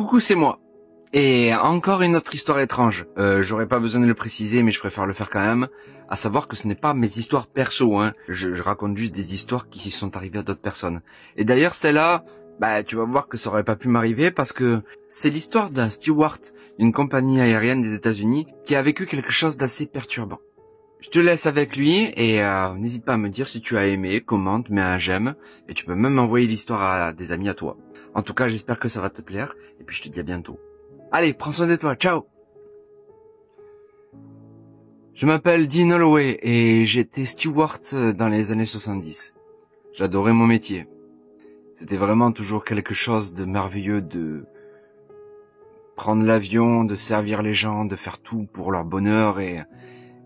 Coucou, c'est moi. Et encore une autre histoire étrange. J'aurais pas besoin de le préciser, mais je préfère le faire quand même. À savoir que ce n'est pas mes histoires perso, hein. Je raconte juste des histoires qui sont arrivées à d'autres personnes. Et d'ailleurs, celle-là, tu vas voir que ça aurait pas pu m'arriver parce que c'est l'histoire d'un steward d'une compagnie aérienne des États-Unis qui a vécu quelque chose d'assez perturbant. Je te laisse avec lui et n'hésite pas à me dire si tu as aimé, commente, mets un j'aime et tu peux même envoyer l'histoire à des amis à toi. En tout cas, j'espère que ça va te plaire et puis je te dis à bientôt. Allez, prends soin de toi, ciao! Je m'appelle Dean Holloway et j'étais steward dans les années 70. J'adorais mon métier. C'était vraiment toujours quelque chose de merveilleux de prendre l'avion, de servir les gens, de faire tout pour leur bonheur et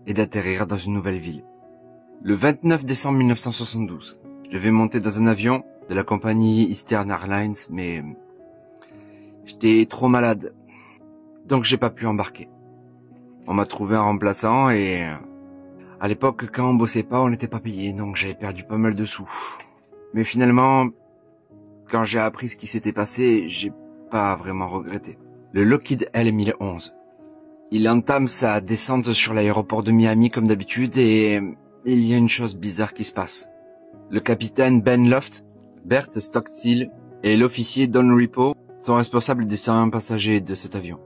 d'atterrir dans une nouvelle ville. Le 29 décembre 1972, je devais monter dans un avion de la compagnie Eastern Airlines, mais j'étais trop malade, donc j'ai pas pu embarquer. On m'a trouvé un remplaçant et à l'époque, quand on bossait pas, on n'était pas payé, donc j'avais perdu pas mal de sous. Mais finalement, quand j'ai appris ce qui s'était passé, j'ai pas vraiment regretté. Le Lockheed L-1011. Il entame sa descente sur l'aéroport de Miami comme d'habitude et il y a une chose bizarre qui se passe. Le capitaine Ben Loft, Bert Stockstill et l'officier Don Ripo sont responsables des 101 passagers de cet avion.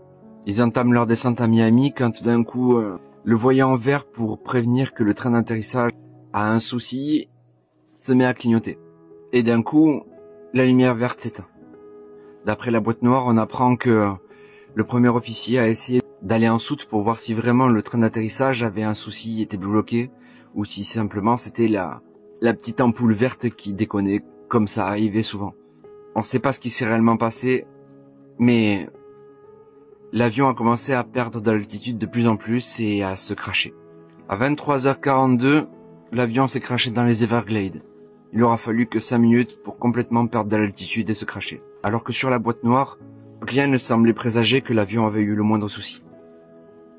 Ils entament leur descente à Miami quand d'un coup, le voyant vert pour prévenir que le train d'atterrissage a un souci se met à clignoter. Et d'un coup, la lumière verte s'éteint. D'après la boîte noire, on apprend que le premier officier a essayé d'aller en soute pour voir si vraiment le train d'atterrissage avait un souci, était bloqué, ou si simplement c'était la petite ampoule verte qui déconnait, comme ça arrivait souvent. On ne sait pas ce qui s'est réellement passé, mais l'avion a commencé à perdre de l'altitude de plus en plus et à se crasher. À 23h42, l'avion s'est crashé dans les Everglades. Il aura fallu que 5 minutes pour complètement perdre de l'altitude et se crasher. Alors que sur la boîte noire, rien ne semblait présager que l'avion avait eu le moindre souci.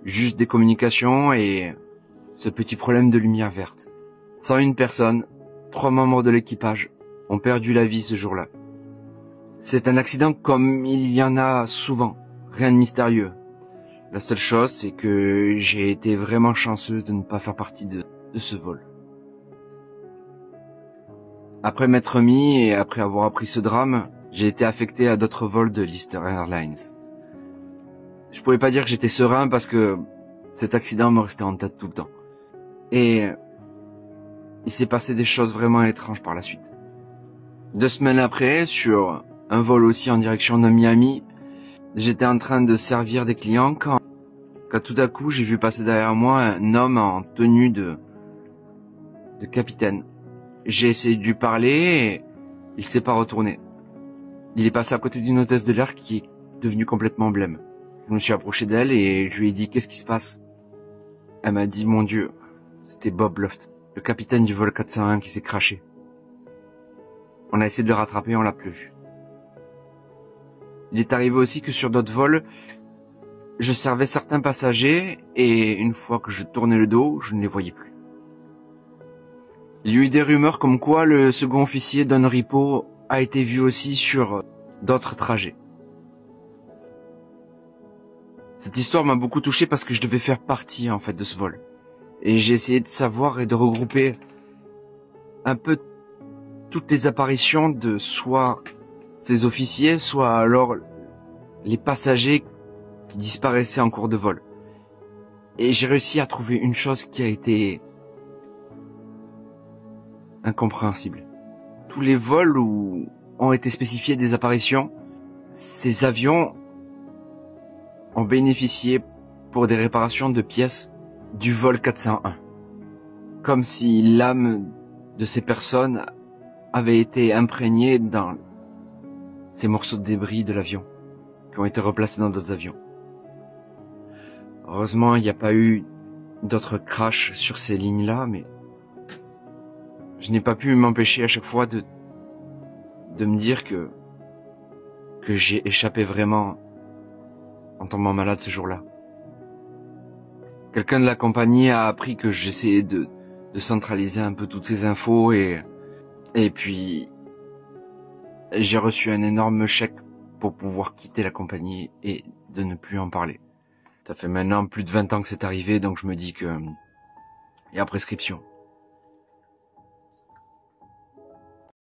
Juste des communications et ce petit problème de lumière verte. 101 personnes, 3 membres de l'équipage, ont perdu la vie ce jour-là. C'est un accident comme il y en a souvent, rien de mystérieux. La seule chose, c'est que j'ai été vraiment chanceuse de ne pas faire partie de ce vol. Après m'être remis et après avoir appris ce drame, j'ai été affecté à d'autres vols de l'Eastern Airlines. Je pouvais pas dire que j'étais serein parce que cet accident me restait en tête tout le temps. Et il s'est passé des choses vraiment étranges par la suite. 2 semaines après, sur un vol aussi en direction de Miami, j'étais en train de servir des clients quand tout à coup j'ai vu passer derrière moi un homme en tenue de capitaine. J'ai essayé de lui parler et il s'est pas retourné. Il est passé à côté d'une hôtesse de l'air qui est devenue complètement blême. Je me suis approché d'elle et je lui ai dit « Qu'est-ce qui se passe ?» Elle m'a dit « Mon Dieu, c'était Bob Loft, le capitaine du vol 401 qui s'est crashé. » On a essayé de le rattraper, on l'a plus vu. Il est arrivé aussi que sur d'autres vols, je servais certains passagers et une fois que je tournais le dos, je ne les voyais plus. Il y a eu des rumeurs comme quoi le second officier Don Ripo a été vu aussi sur d'autres trajets. Cette histoire m'a beaucoup touché parce que je devais faire partie en fait de ce vol. Et j'ai essayé de savoir et de regrouper un peu toutes les apparitions de soit ces officiers, soit alors les passagers qui disparaissaient en cours de vol. Et j'ai réussi à trouver une chose qui a été incompréhensible. Tous les vols où ont été spécifiés des apparitions, ces avions ont bénéficié pour des réparations de pièces du vol 401. Comme si l'âme de ces personnes avait été imprégnée dans ces morceaux de débris de l'avion qui ont été replacés dans d'autres avions. Heureusement, il n'y a pas eu d'autres crashs sur ces lignes-là, mais je n'ai pas pu m'empêcher à chaque fois de me dire que j'ai échappé vraiment en tombant malade ce jour-là. Quelqu'un de la compagnie a appris que j'essayais de centraliser un peu toutes ces infos et puis j'ai reçu un énorme chèque pour pouvoir quitter la compagnie et de ne plus en parler. Ça fait maintenant plus de 20 ans que c'est arrivé, donc je me dis que il y a prescription.